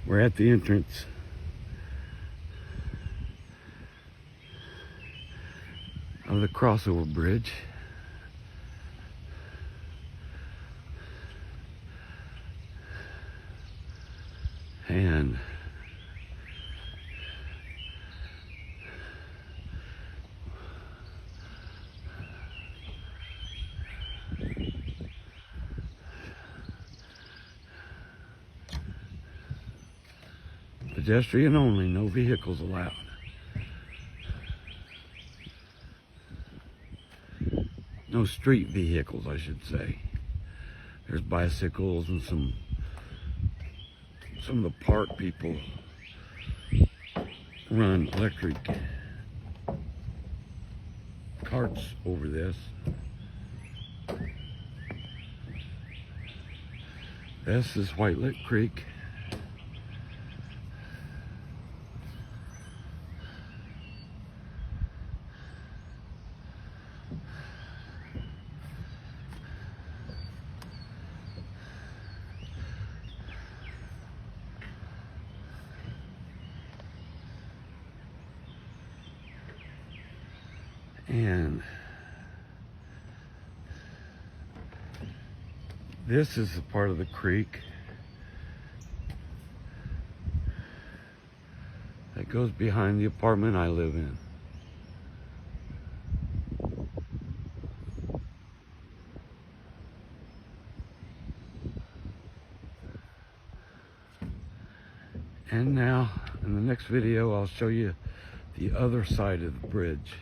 We're at the entrance of the crossover bridge. And pedestrian only, no vehicles allowed. No street vehicles, I should say. There's bicycles and some of the park people run electric carts over this. This is White Lick Creek. And this is a part of the creek that goes behind the apartment I live in. And now, in the next video, I'll show you the other side of the bridge.